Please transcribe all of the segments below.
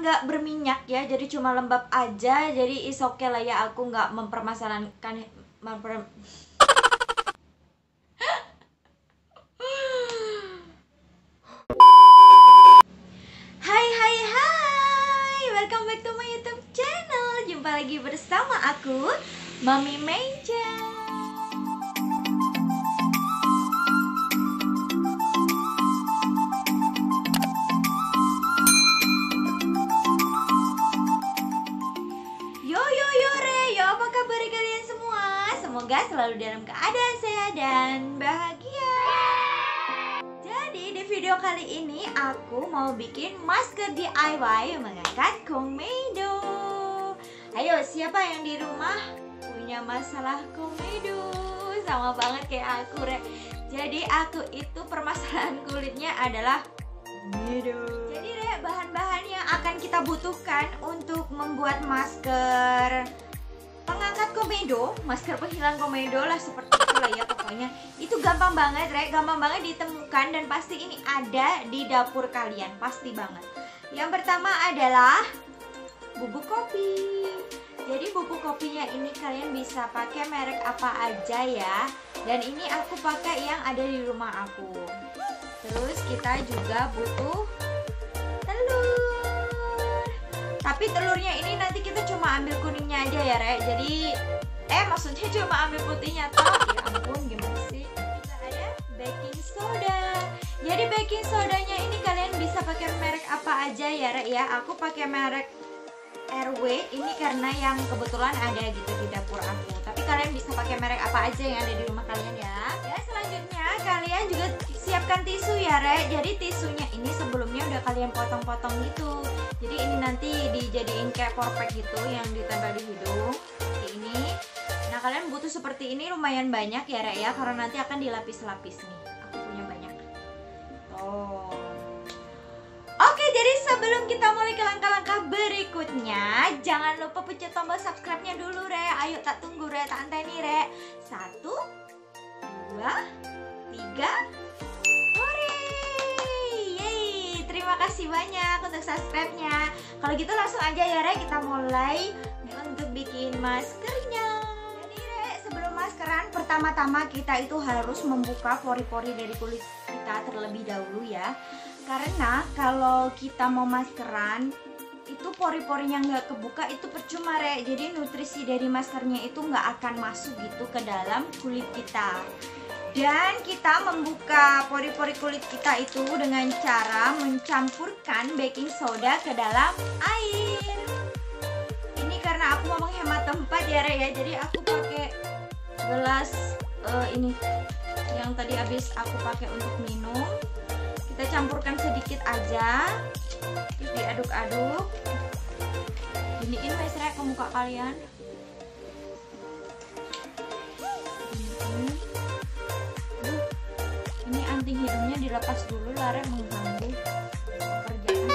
nggak berminyak ya, jadi cuma lembab aja. Jadi is okay lah ya, aku nggak mempermasalahkan Hai, welcome back to my YouTube channel. Jumpa lagi bersama aku, Mami Meja. Apa kabar kalian semua? Semoga selalu dalam keadaan sehat dan bahagia. Jadi di video kali ini aku mau bikin masker DIY mengangkat komedo. Ayo, siapa yang di rumah punya masalah komedo? Sama banget kayak aku, Re. Jadi aku itu permasalahan kulitnya adalah komedo. Jadi Re, bahan-bahan yang akan kita butuhkan untuk membuat masker pengangkat komedo, masker penghilang komedo lah, seperti itulah ya pokoknya. Itu gampang banget, Re, gampang banget ditemukan dan pasti ini ada di dapur kalian, pasti banget. Yang pertama adalah bubuk kopi. Jadi bubuk kopinya ini kalian bisa pakai merek apa aja ya. Dan ini aku pakai yang ada di rumah aku. Terus kita juga butuh telur. Tapi telurnya ini nanti kita cuma ambil kuningnya aja ya, Re. Jadi maksudnya cuma ambil putihnya toh. Ya ampun, gimana sih? Kita ada baking soda. Jadi baking sodanya ini kalian bisa pakai merek apa aja ya, Re ya. Aku pakai merek RW ini karena yang kebetulan ada gitu di dapur aku. Tapi kalian bisa pakai merek apa aja yang ada di rumah kalian ya. Ya, selanjutnya kalian juga siapkan tisu ya, Re. Jadi tisunya ini sebelumnya udah kalian potong-potong gitu. Jadi ini nanti dijadiin kayak porpek gitu yang ditempel di hidung seperti ini. Nah, kalian butuh seperti ini lumayan banyak ya, Re ya, karena nanti akan dilapis-lapis nih. Aku punya banyak. Tuh. Oke, jadi sebelum kita mulai ke langkah-langkah berikutnya, jangan lupa pencet tombol subscribe-nya dulu, Re. Ayo tak tunggu, Re, tak anteni, Re. 1, 2, 3. Terima kasih banyak untuk subscribe-nya. Kalau gitu langsung aja ya, Re, kita mulai untuk bikin maskernya. Jadi, Re, sebelum maskeran, pertama-tama kita itu harus membuka pori-pori dari kulit kita terlebih dahulu ya. Karena kalau kita mau maskeran, itu pori-porinya nggak kebuka, itu percuma, Re. Jadi nutrisi dari maskernya itu nggak akan masuk gitu ke dalam kulit kita. Dan kita membuka pori-pori kulit kita itu dengan cara mencampurkan baking soda ke dalam air. Ini karena aku mau menghemat tempat ya, Re ya. Jadi aku pakai gelas ini yang tadi habis aku pakai untuk minum. Kita campurkan sedikit aja, terus diaduk-aduk. Giniin wes, Re, ke muka kalian. Ini anting hidungnya dilepas dulu lah, Re, mengganggu pekerjaan.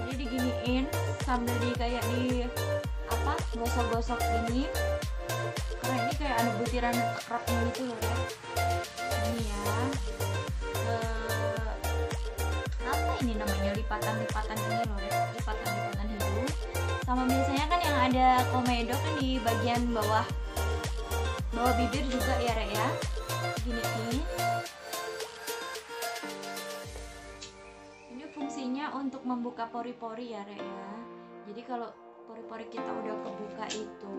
Jadi diginiin sambil kayak di apa, gosok-gosok gini. Karena ini kayak ada butiran keraknya gitu loh, Re. Ini ya, apa ini namanya, lipatan-lipatan ini loh, Re. Lipatan-lipatan hidung. Sama biasanya kan yang ada komedo kan di bagian bawah bibir juga ya, Re ya. Giniin. Fungsinya untuk membuka pori-pori ya, Re ya. Jadi kalau pori-pori kita udah kebuka itu,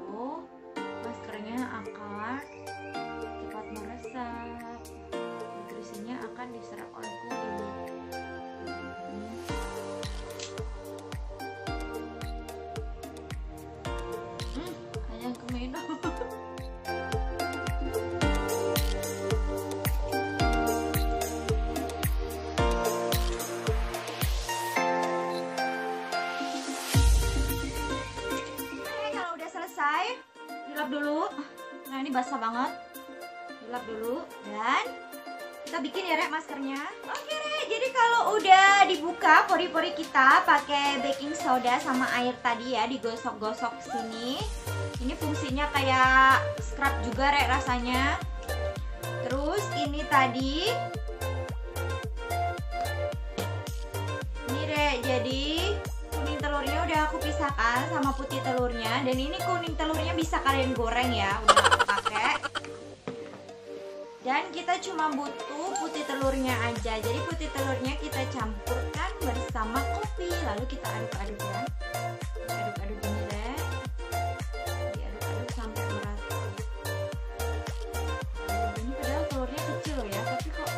maskernya akan cepat meresap. Nutrisinya akan diserap oleh kulit. Kayak komedo. Dilap dulu. Nah, ini basah banget. Dilap dulu dan kita bikin ya, Re, maskernya. Oke, Re, jadi kalau udah dibuka pori-pori kita pakai baking soda sama air tadi ya, digosok-gosok sini. Ini fungsinya kayak scrub juga, Re, rasanya. Terus ini tadi ini, Re, jadi kuning aku pisahkan sama putih telurnya. Dan ini kuning telurnya bisa kalian goreng ya, udah aku pakai. Dan kita cuma butuh putih telurnya aja. Jadi putih telurnya kita campurkan bersama kopi, lalu kita aduk-aduk ya. Aduk-aduk gini deh. Diaduk-aduk sampai merata. Ini padahal telurnya kecil loh ya, tapi kok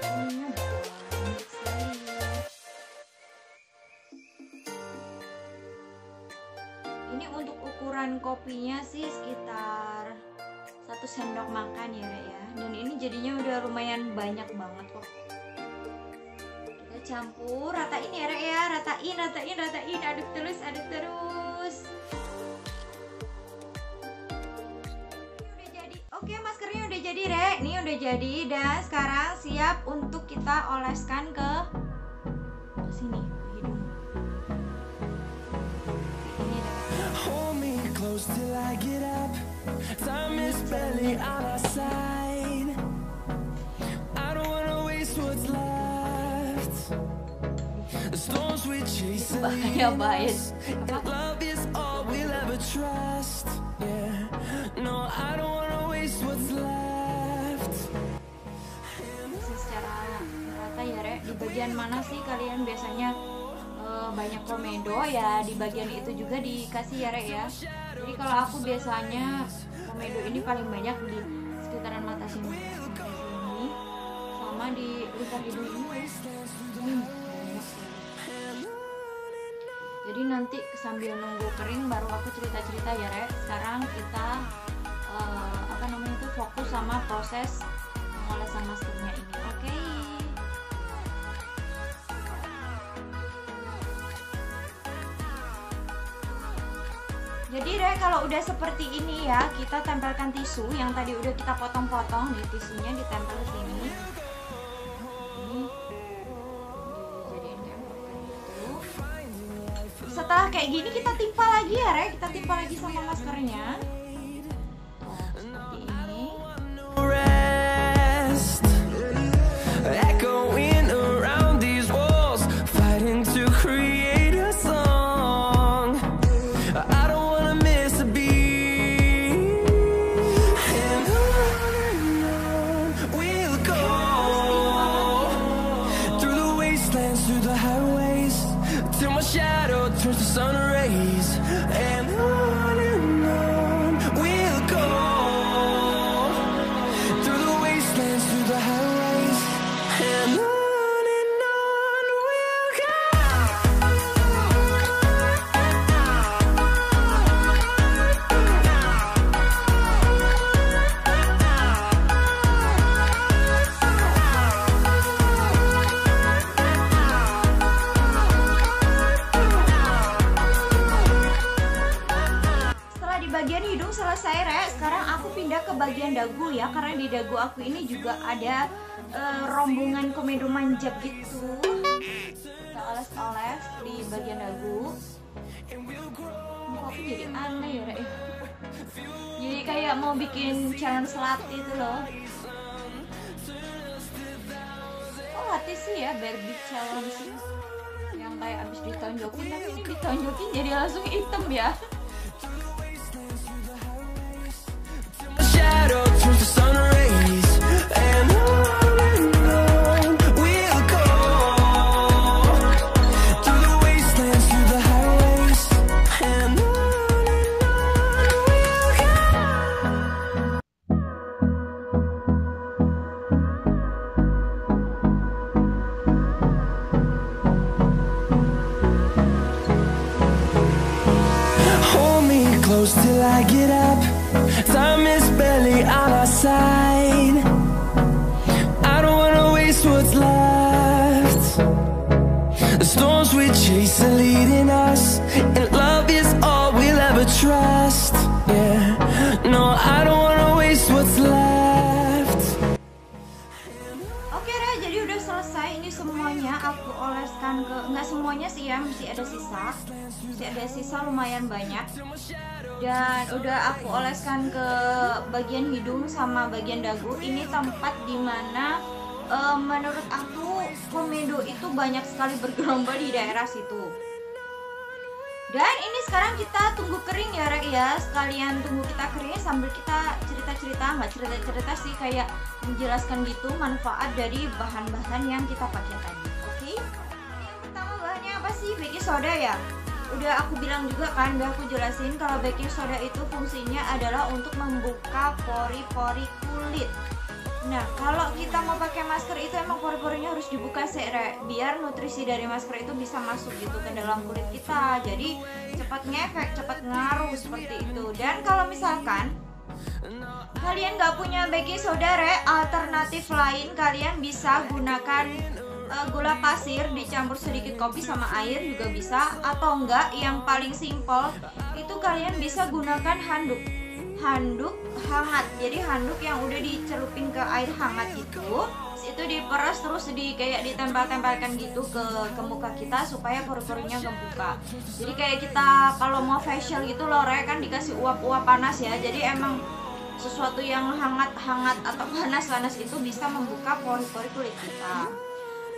ininya banyak sekali. Ini untuk ukuran kopinya sih sekitar 1 sendok makan ya Rek ya. Dan ini jadinya udah lumayan banyak banget kok. Kita campur, ratain ya Rek ya. Ratain, aduk terus. Ini udah jadi. Oke, maskernya udah jadi Rek. Ini udah jadi dan sekarang siap untuk kita oleskan ke sini, hidung. Ini Rek. Hold me close till I get up. Time is barely on our side. I don't wanna waste what's left. The storms we chase are leading us, and love is all we'll ever trust. Yeah, no, I don't wanna waste what's left. Secara rata ya Rek. Di bagian mana sih kalian biasanya banyak komedo ya, di bagian itu juga dikasih ya Rek ya. Jadi kalau aku biasanya komedo ini paling banyak di sekitaran mata sini sama di lubang hidung ini ya. Banyak. Jadi nanti sambil nunggu kering baru aku cerita-cerita ya Rek. Sekarang kita fokus sama proses pengolesan maskernya ini. Oke. Jadi Rek, kalau udah seperti ini ya, kita tempelkan tisu yang tadi udah kita potong-potong. Nih tisunya ditempel ke sini. Ini dijadiin tempelan gitu. Setelah kayak gini kita timpa lagi ya Rek, kita timpa lagi sama maskernya. Seperti ini. Echoing around these walls, fighting to create a song. I don't wanna miss a beat. And on we'll go, through the wastelands, through the highways, till my shadow turns to sun rays. And on we'll go, through the wastelands, through the highways. And on we'll go. Setelah di bagian hidung selesai Rek, sekarang aku pindah ke bagian dagu ya, karena di dagu aku ini juga ada rombongan komedo manjat gitu. Kita oles-oles di bagian dagu. Muka aku jadi aneh ya Rek. Jadi kayak mau bikin challenge latih itu loh. Oh latih sih ya, Barbie challenge sih. Yang kayak abis ditonjokin, tapi ini ditonjokin jadi langsung hitam ya. Shadow turns to sun rays. And on we'll go, through the wastelands, through the highways. And on we'll go. Hold me close till I get up. Time is barely on our side. I don't wanna waste what's left. The storms we chase are leading us, and love is all we'll ever trust. Yeah, no, I don't wanna waste what's left. Oke Rek, jadi udah selesai ini semuanya aku oleskan ke, nggak semuanya sih ya, masih ada sisa lumayan banyak. Dan udah aku oleskan ke bagian hidung sama bagian dagu. Ini tempat dimana menurut aku komedo itu banyak sekali bergelombang di daerah situ. Dan ini sekarang kita tunggu kering ya Rek ya. Sekalian tunggu kita kering sambil kita cerita-cerita, nggak cerita-cerita sih, kayak menjelaskan gitu manfaat dari bahan-bahan yang kita pakai tadi. Oke? Yang pertama bahannya apa sih? Baking soda ya. Udah aku bilang juga kan, udah aku jelasin kalau baking soda itu fungsinya adalah untuk membuka pori-pori kulit. Nah, kalau kita mau pakai masker itu emang pori-porinya harus dibuka sih, biar nutrisi dari masker itu bisa masuk gitu ke dalam kulit kita. Jadi cepat ngefek, cepat ngaruh seperti itu. Dan kalau misalkan kalian nggak punya baking soda, alternatif lain kalian bisa gunakan gula pasir dicampur sedikit kopi sama air juga bisa. Atau enggak, yang paling simpel itu kalian bisa gunakan handuk hangat. Jadi handuk yang udah dicelupin ke air hangat gitu, itu diperas terus kayak ditempel-tempelkan gitu ke muka kita supaya pori-porinya kebuka. Jadi kayak kita kalau mau facial gitu loh kan dikasih uap-uap panas ya. Jadi emang sesuatu yang hangat atau panas itu bisa membuka pori-pori kulit kita.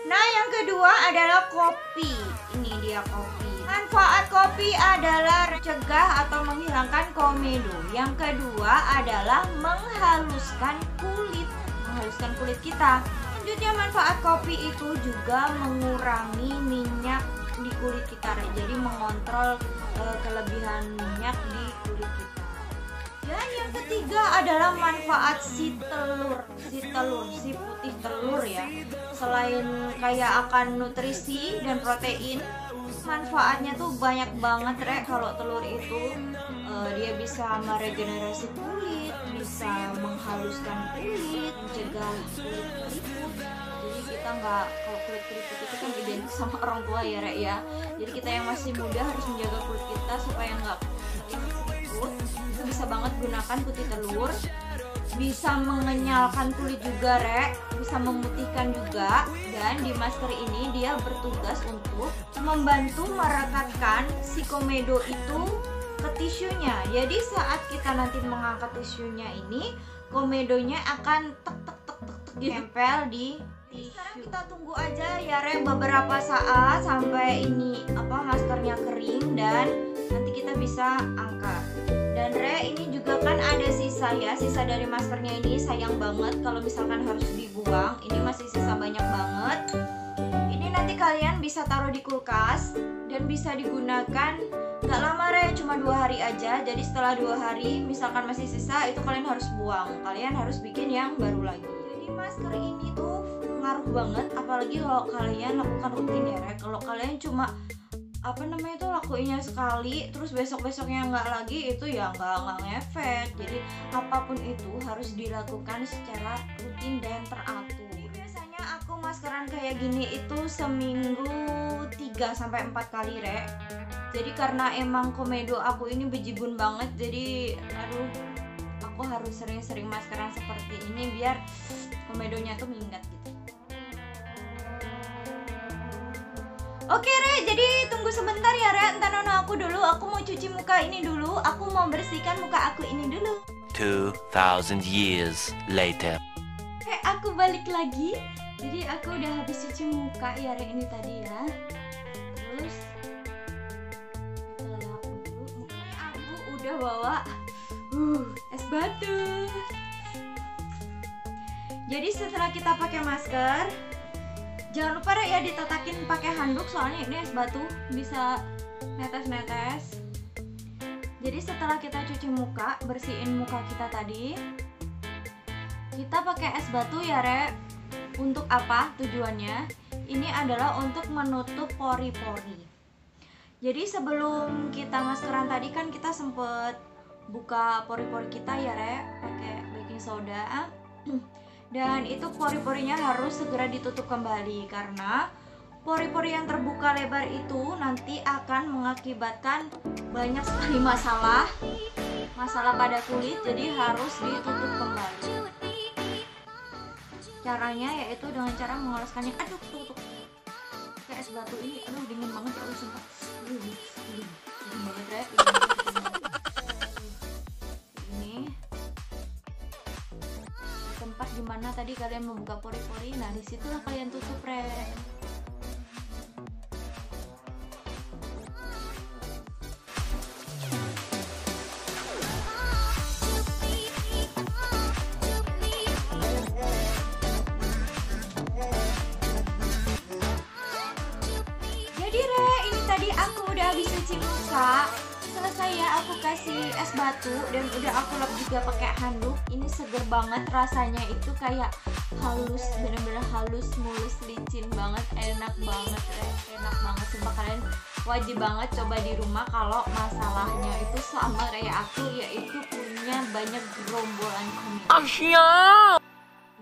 Nah, yang kedua adalah kopi. Ini dia kopi. Manfaat kopi adalah mencegah atau menghilangkan komedo. Yang kedua adalah menghaluskan kulit kita. Selanjutnya manfaat kopi itu juga mengurangi minyak di kulit kita. Jadi mengontrol kelebihan minyak di kulit kita. Dan yang ketiga adalah manfaat si putih telur ya. Selain kayak akan nutrisi dan protein, manfaatnya tuh banyak banget kalau telur itu dia bisa meregenerasi kulit, bisa menghaluskan kulit, mencegah kulit keriput. Jadi kita nggak, kalau kulit keriput itu kan identik sama orang tua ya ya. Jadi kita yang masih muda harus menjaga kulit kita supaya nggak keriput. Itu bisa banget gunakan putih telur. Bisa mengenyalkan kulit juga bisa memutihkan juga. Dan di masker ini dia bertugas untuk membantu merekatkan si komedo itu ke tisunya. Jadi saat kita nanti mengangkat tisunya ini, komedonya akan tek nempel di tisu. Sekarang kita tunggu aja ya beberapa saat sampai ini maskernya kering dan nanti kita bisa angkat. Dan ini juga kan ada sisa dari maskernya ini. Sayang banget kalau misalkan harus dibuang. Ini masih sisa banyak banget. Ini nanti kalian bisa taruh di kulkas dan bisa digunakan gak lama cuma 2 hari aja. Jadi setelah 2 hari misalkan masih sisa, itu kalian harus buang. Kalian harus bikin yang baru lagi. Jadi masker ini tuh ngaruh banget, apalagi kalau kalian lakukan rutin ya Kalau kalian cuma lakuinnya sekali terus besok-besoknya nggak lagi, itu ya nggak ngefek. Jadi apapun itu harus dilakukan secara rutin dan teratur. Biasanya aku maskeran kayak gini itu seminggu 3-4 kali Jadi karena emang komedo aku ini bejibun banget, jadi aku harus sering-sering maskeran seperti ini biar komedonya tuh minggat gitu. Oke jadi tunggu sebentar ya entar nono aku dulu, aku mau cuci muka ini dulu, aku mau bersihkan muka aku ini dulu. 2000 years later. Aku balik lagi. Jadi aku udah habis cuci muka ya ini tadi ya. Terus kita lap dulu mukanya. Aku udah bawa es batu. Jadi setelah kita pakai masker, jangan lupa ya ditatakin pakai handuk, soalnya ini es batu bisa netes-netes. Jadi setelah kita cuci muka, bersihin muka kita tadi, kita pakai es batu ya Untuk apa tujuannya? Ini adalah untuk menutup pori-pori. Jadi sebelum kita maskeran tadi kan kita sempet buka pori-pori kita ya pakai baking soda. Dan itu pori-porinya harus segera ditutup kembali, karena pori-pori yang terbuka lebar itu nanti akan mengakibatkan banyak sekali masalah pada kulit. Jadi harus ditutup kembali. Caranya yaitu dengan cara mengoleskannya. Tutup. Kayak es batu ini, dingin banget ya sumpah. Dingin banget Ini tempat dimana tadi kalian membuka pori-pori, nah disitulah kalian tutup aku udah habis cuci muka, selesai ya, aku kasih es batu dan udah aku lap juga pakai handuk. Ini seger banget rasanya, itu kayak halus, bener-bener halus, mulus, licin banget, enak banget, enak banget. Sumpah kalian wajib banget coba di rumah kalau masalahnya itu sama kayak aku, yaitu punya banyak gerombolan kulit.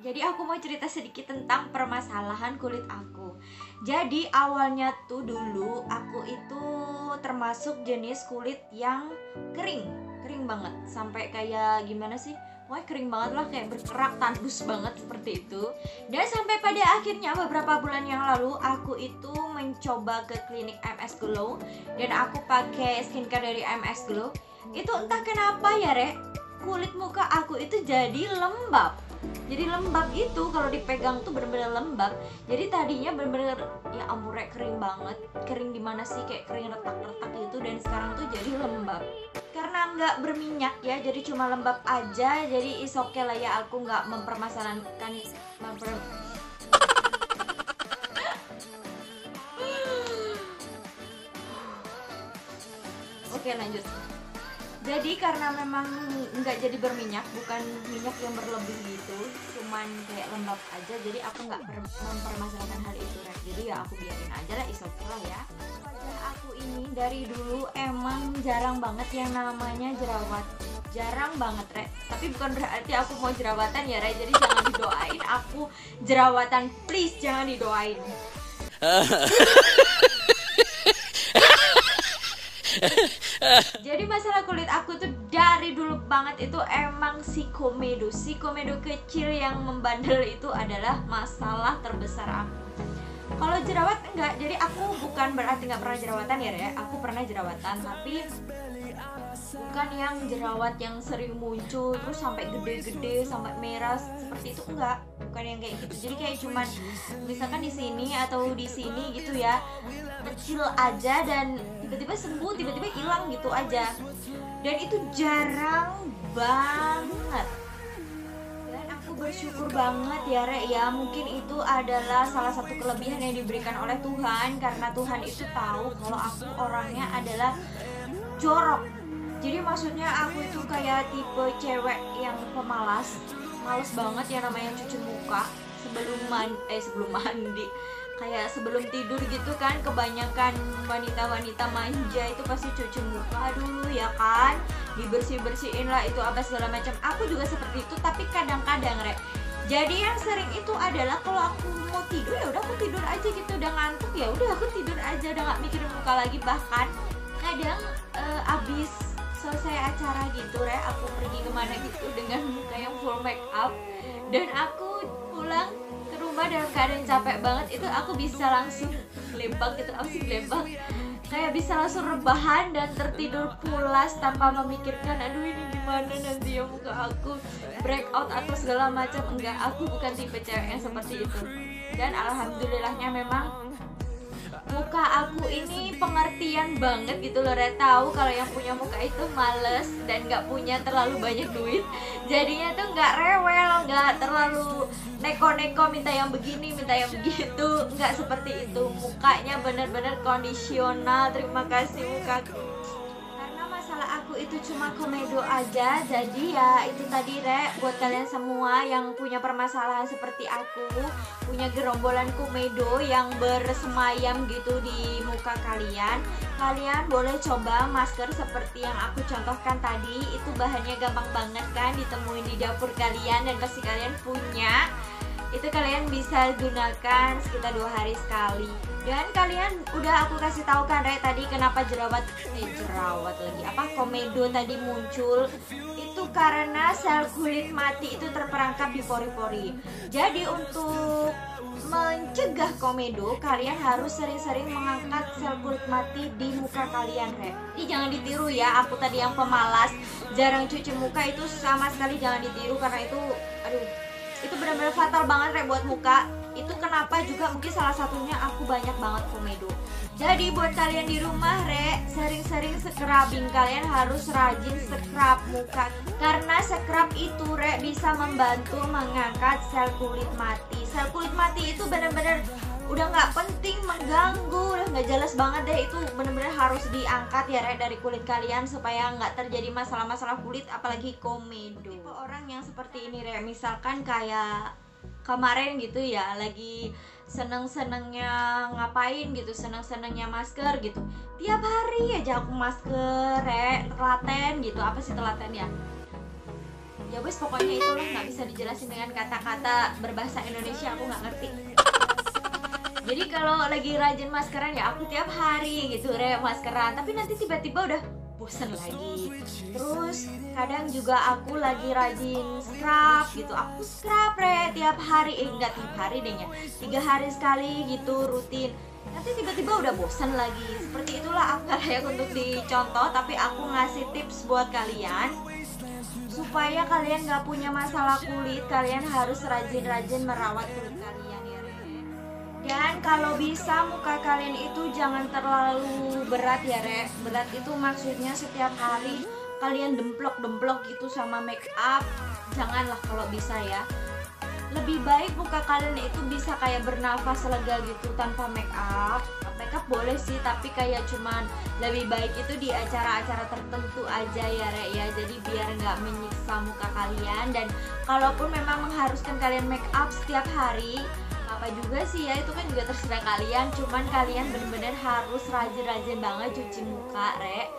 Jadi aku mau cerita sedikit tentang permasalahan kulit aku. Jadi awalnya tuh dulu aku itu termasuk jenis kulit yang kering banget, sampai kayak gimana sih? Wah, kering banget lah, kayak berkerak, tandus banget seperti itu. Dan sampai pada akhirnya beberapa bulan yang lalu aku itu mencoba ke klinik MS Glow dan aku pakai skincare dari MS Glow. Itu entah kenapa ya, Rek, kulit muka aku itu jadi lembab. Jadi lembab gitu, kalau dipegang tuh bener-bener lembab. Jadi tadinya bener-bener ya ampun, Rek, kering banget. Kering dimana sih, kayak kering retak-retak gitu, dan sekarang tuh jadi lembab. Karena nggak berminyak ya, jadi cuma lembab aja. Jadi is okay lah ya, aku nggak mempermasalahkan Oke, lanjut. Jadi karena memang nggak jadi berminyak, bukan minyak yang berlebih gitu, cuman kayak lembab aja, jadi aku nggak mempermasalahkan hal itu, Rek. Jadi ya aku biarin aja lah, is okay lah ya. Wajah aku ini dari dulu emang jarang banget yang namanya jerawat, jarang banget, Rek. Tapi bukan berarti aku mau jerawatan ya, Rek. Jadi jangan didoain aku jerawatan, please jangan didoain. Jadi masalah kulit aku tuh dari dulu banget itu emang si komedo kecil yang membandel itu adalah masalah terbesar aku. Kalau jerawat enggak, jadi aku bukan berarti nggak pernah jerawatan ya, Re. Aku pernah jerawatan, tapi bukan yang jerawat yang sering muncul terus sampai gede-gede sampai merah seperti itu, enggak, bukan yang kayak gitu. Jadi kayak cuman misalkan di sini atau di sini gitu ya, kecil aja dan tiba-tiba sembuh, tiba-tiba hilang gitu aja. Dan itu jarang banget. Dan aku bersyukur banget ya, Re, ya. Mungkin itu adalah salah satu kelebihan yang diberikan oleh Tuhan, karena Tuhan itu tahu kalau aku orangnya adalah jorok. Jadi maksudnya aku itu kayak tipe cewek yang pemalas, males banget ya namanya cuci muka sebelum mandi. Kayak sebelum tidur gitu kan, kebanyakan wanita-wanita manja itu pasti cuci muka dulu ya kan, dibersih-bersihin lah itu apa segala macam. Aku juga seperti itu, tapi kadang-kadang, Rek. Jadi yang sering itu adalah kalau aku mau tidur ya udah aku tidur aja gitu, udah ngantuk ya udah aku tidur aja, udah nggak mikirin muka lagi. Bahkan kadang abis selesai acara gitu, Re, aku pergi kemana gitu dengan muka yang full make up, dan aku pulang ke rumah dalam keadaan capek banget, itu aku bisa langsung gelembang gitu, apa sih gelembang? Kayak bisa langsung rebahan dan tertidur pulas tanpa memikirkan aduh ini gimana nanti ya muka aku breakout atau segala macam. Enggak, aku bukan tipe cewek yang seperti itu. Dan alhamdulillahnya memang muka aku ini pengertian banget gitu loh, Re. Tahu kalau yang punya muka itu males dan nggak punya terlalu banyak duit, jadinya tuh nggak rewel, nggak terlalu neko-neko minta yang begini, minta yang begitu, nggak seperti itu. Mukanya bener-bener kondisional. Terima kasih mukaku. Karena masalah aku itu cuma komedo aja, jadi ya itu tadi, Re, buat kalian semua yang punya permasalahan seperti aku, punya gerombolan komedo yang bersemayam gitu di muka kalian, kalian boleh coba masker seperti yang aku contohkan tadi. Itu bahannya gampang banget kan ditemuin di dapur kalian dan pasti kalian punya. Itu kalian bisa gunakan sekitar 2 hari sekali. Dan kalian udah aku kasih tahu kan, Re, tadi kenapa komedo tadi muncul. Itu karena sel kulit mati itu terperangkap di pori-pori. Jadi untuk mencegah komedo, kalian harus sering-sering mengangkat sel kulit mati di muka kalian, Re. Jadi jangan ditiru ya, aku tadi yang pemalas jarang cuci muka itu sama sekali jangan ditiru, karena itu itu benar-benar fatal banget, Re, buat muka. Itu kenapa juga mungkin salah satunya aku banyak banget komedo. Jadi buat kalian di rumah, Re, sering-sering scrubbing. Kalian harus rajin scrub muka, karena scrub itu, Re, bisa membantu mengangkat sel kulit mati. Sel kulit mati itu benar-benar udah nggak penting, mengganggu, udah nggak jelas banget deh. Itu bener-bener harus diangkat ya Re dari kulit kalian supaya nggak terjadi masalah-masalah kulit, apalagi komedo. Tipe orang yang seperti ini Re, misalkan kayak kemarin gitu ya, lagi seneng-senengnya ngapain gitu, seneng-senengnya masker gitu, tiap hari aja aku masker Re, telaten gitu. Apa sih telaten ya? Ya wes pokoknya itulah, nggak bisa dijelasin dengan kata-kata berbahasa Indonesia, aku nggak ngerti. Jadi kalau lagi rajin maskeran ya aku tiap hari gitu Re maskeran, tapi nanti tiba-tiba udah bosen lagi. Terus kadang juga aku lagi rajin scrub gitu, aku scrub Re tiap hari, enggak tiap hari deh ya, 3 hari sekali gitu rutin. Nanti tiba-tiba udah bosen lagi. Seperti itulah aku layak untuk dicontoh, tapi aku ngasih tips buat kalian supaya kalian gak punya masalah kulit. Kalian harus rajin-rajin merawat kulit kalian ya Re. Dan kalau bisa muka kalian itu jangan terlalu berat ya Re. Berat itu maksudnya setiap hari kalian demplok-demplok gitu sama make up, janganlah kalau bisa ya. Lebih baik muka kalian itu bisa kayak bernafas lega gitu tanpa make up. Make up boleh sih, tapi kayak cuman lebih baik itu di acara-acara tertentu aja ya Re ya. Jadi biar nggak menyiksa muka kalian. Dan kalaupun memang mengharuskan kalian make up setiap hari, apa juga sih ya, itu kan juga terserah kalian. Cuman kalian bener-bener harus rajin-rajin banget cuci muka Re.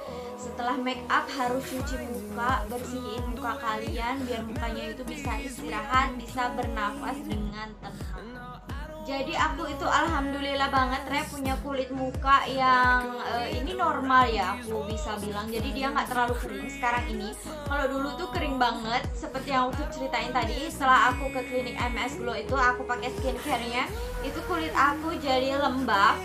Setelah make up harus cuci muka, bersihin muka kalian biar mukanya itu bisa istirahat, bisa bernafas dengan tenang. Jadi aku itu alhamdulillah banget Re punya kulit muka yang ini normal ya, aku bisa bilang. Jadi dia nggak terlalu kering sekarang ini. Kalau dulu tuh kering banget, seperti yang aku ceritain tadi. Setelah aku ke klinik MS Glow itu, aku pakai skincare-nya, itu kulit aku jadi lembab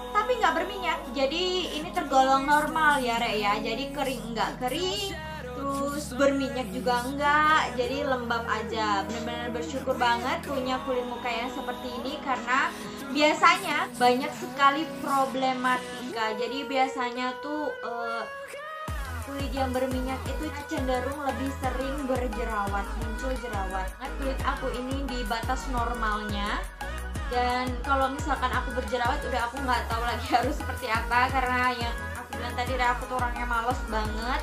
tapi nggak berminyak. Jadi ini tergolong normal ya Re ya. Jadi kering nggak kering, terus berminyak juga enggak, jadi lembab aja. Benar-benar bersyukur banget punya kulit muka yang seperti ini, karena biasanya banyak sekali problematika. Jadi biasanya tuh kulit yang berminyak itu cenderung lebih sering berjerawat, muncul jerawat. Kulit aku ini di batas normalnya. Dan kalau misalkan aku berjerawat, udah aku nggak tahu lagi harus seperti apa, karena yang aku bilang tadi Re, aku tuh orangnya males banget.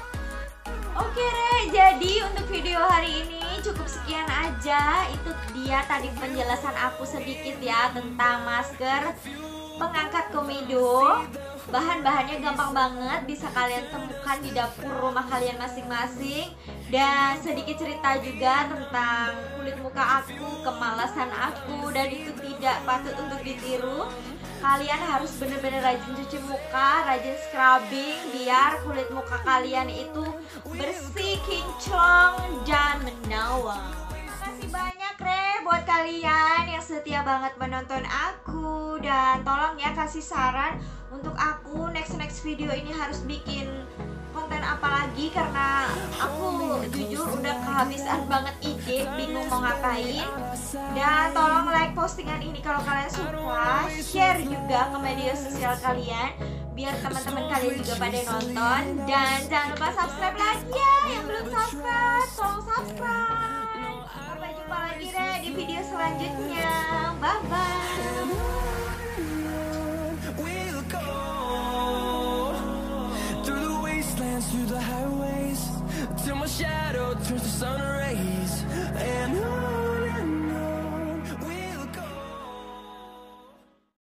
Oke Re, jadi untuk video hari ini cukup sekian aja. Itu dia tadi penjelasan aku sedikit ya tentang masker pengangkat komedo. Bahan-bahannya gampang banget, bisa kalian temukan di dapur rumah kalian masing-masing. Dan sedikit cerita juga tentang kulit muka aku, kemalasan aku, dan itu tidak patut untuk ditiru. Kalian harus benar-benar rajin cuci muka, rajin scrubbing, biar kulit muka kalian itu bersih, kinclong, dan menawan. Terima kasih banyak Re buat kalian yang setia banget menonton aku. Dan tolong ya kasih saran untuk aku next video ini harus bikin konten apa lagi, karena aku jujur udah kehabisan banget ide, bingung mau ngapain. Dan tolong like postingan ini kalau kalian suka, share juga ke media sosial kalian biar teman-teman kalian juga pada nonton. Dan jangan lupa subscribe lagi ya, yang belum subscribe tolong subscribe. Sampai jumpa lagi Re di video selanjutnya. Bye bye. Through the highways till my shadow turns to sun rays.